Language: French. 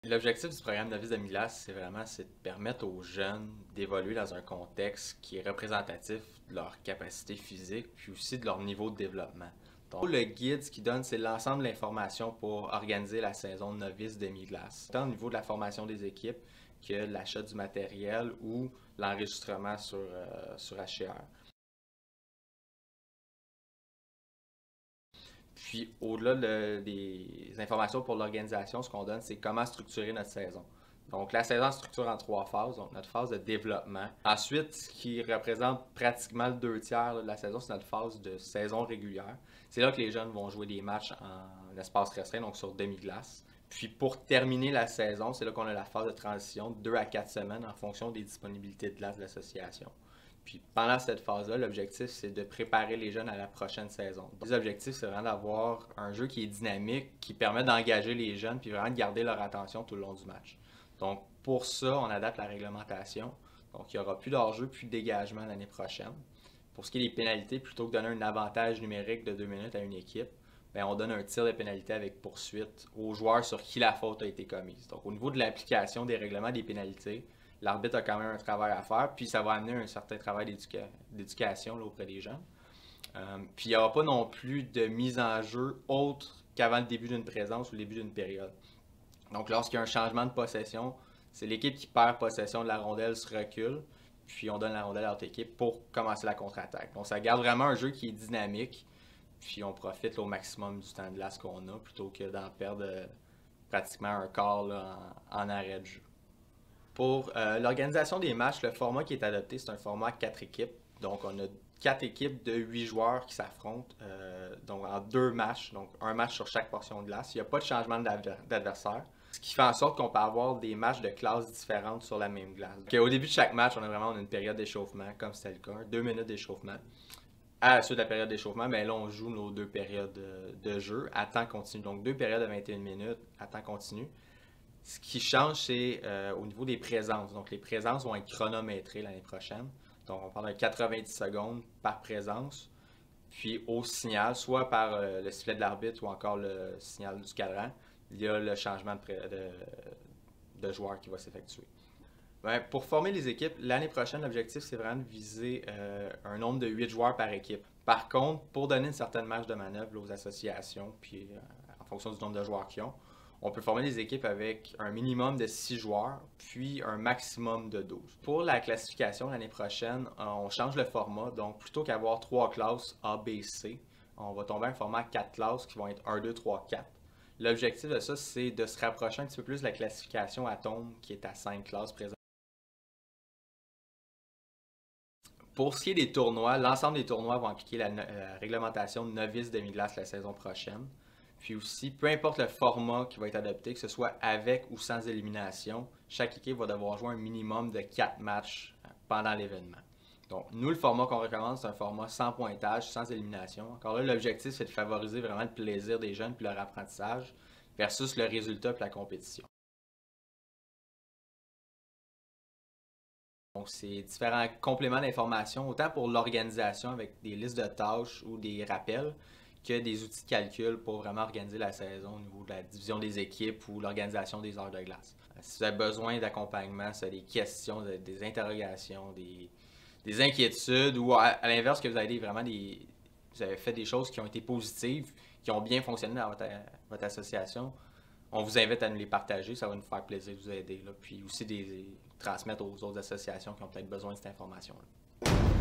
L'objectif du programme Novice Demi-Glace, c'est de permettre aux jeunes d'évoluer dans un contexte qui est représentatif de leur capacité physique, puis aussi de leur niveau de développement. Donc, le guide, ce qu'il donne, c'est l'ensemble de l'information pour organiser la saison de Novice Demi-Glace, tant au niveau de la formation des équipes que l'achat du matériel ou l'enregistrement sur HCR. Puis, au-delà des informations pour l'organisation, ce qu'on donne, c'est comment structurer notre saison. Donc, la saison se structure en 3 phases. Donc, notre phase de développement. Ensuite, ce qui représente pratiquement le 2 tiers de la saison, c'est notre phase de saison régulière. C'est là que les jeunes vont jouer des matchs en espace restreint, donc sur demi-glace. Puis, pour terminer la saison, c'est là qu'on a la phase de transition, 2 à 4 semaines, en fonction des disponibilités de glace de l'association. Puis pendant cette phase-là, l'objectif, c'est de préparer les jeunes à la prochaine saison. Donc, l'objectif, c'est vraiment d'avoir un jeu qui est dynamique, qui permet d'engager les jeunes, puis vraiment de garder leur attention tout le long du match. Donc, pour ça, on adapte la réglementation. Donc, il n'y aura plus d'hors-jeu, plus de dégagement l'année prochaine. Pour ce qui est des pénalités, plutôt que de donner un avantage numérique de 2 minutes à une équipe, bien, on donne un tir de pénalité avec poursuite aux joueurs sur qui la faute a été commise. Donc, au niveau de l'application des règlements des pénalités, l'arbitre a quand même un travail à faire, puis ça va amener un certain travail d'éducation auprès des jeunes. Puis il n'y aura pas non plus de mise en jeu autre qu'avant le début d'une présence ou le début d'une période. Donc lorsqu'il y a un changement de possession, c'est l'équipe qui perd possession de la rondelle se recule, puis on donne la rondelle à l'autre équipe pour commencer la contre-attaque. Donc ça garde vraiment un jeu qui est dynamique, puis on profite là, au maximum du temps de glace qu'on a, plutôt que d'en perdre pratiquement un quart là, en arrêt de jeu. Pour l'organisation des matchs, le format qui est adopté, c'est un format 4 équipes. Donc, on a 4 équipes de 8 joueurs qui s'affrontent donc en 2 matchs, donc un match sur chaque portion de glace. Il n'y a pas de changement d'adversaire, ce qui fait en sorte qu'on peut avoir des matchs de classes différentes sur la même glace. Donc, au début de chaque match, on a une période d'échauffement, comme c'était le cas, 2 minutes d'échauffement. À la suite de la période d'échauffement, ben là, on joue nos 2 périodes de jeu à temps continu. Donc, 2 périodes de 21 minutes à temps continu. Ce qui change, c'est au niveau des présences. Donc, les présences vont être chronométrées l'année prochaine. Donc, on parle de 90 secondes par présence. Puis, au signal, soit par le sifflet de l'arbitre ou encore le signal du cadran, il y a le changement de joueur qui va s'effectuer. Ben, pour former les équipes, l'année prochaine, l'objectif, c'est vraiment de viser un nombre de 8 joueurs par équipe. Par contre, pour donner une certaine marge de manœuvre aux associations, puis en fonction du nombre de joueurs qu'ils ont, on peut former des équipes avec un minimum de 6 joueurs, puis un maximum de 12. Pour la classification l'année prochaine, on change le format. Donc, plutôt qu'avoir 3 classes A, B, C, on va tomber à un format 4 classes qui vont être 1, 2, 3, 4. L'objectif de ça, c'est de se rapprocher un petit peu plus de la classification Atome qui est à 5 classes présentes. Pour ce qui est des tournois, l'ensemble des tournois vont appliquer la réglementation de novice demi-glace la saison prochaine. Puis aussi, peu importe le format qui va être adopté, que ce soit avec ou sans élimination, chaque équipe va devoir jouer un minimum de 4 matchs pendant l'événement. Donc, nous, le format qu'on recommande, c'est un format sans pointage, sans élimination. Encore là, l'objectif, c'est de favoriser vraiment le plaisir des jeunes puis leur apprentissage versus le résultat puis la compétition. Donc, c'est différents compléments d'information, autant pour l'organisation avec des listes de tâches ou des rappels, que des outils de calcul pour vraiment organiser la saison au niveau de la division des équipes ou l'organisation des heures de glace. Si vous avez besoin d'accompagnement, si vous avez des questions, des interrogations, des inquiétudes, ou à l'inverse, que vous avez vous avez fait des choses qui ont été positives, qui ont bien fonctionné dans votre association, on vous invite à nous les partager, ça va nous faire plaisir de vous aider. Là. Puis aussi transmettre aux autres associations qui ont peut-être besoin de cette information-là.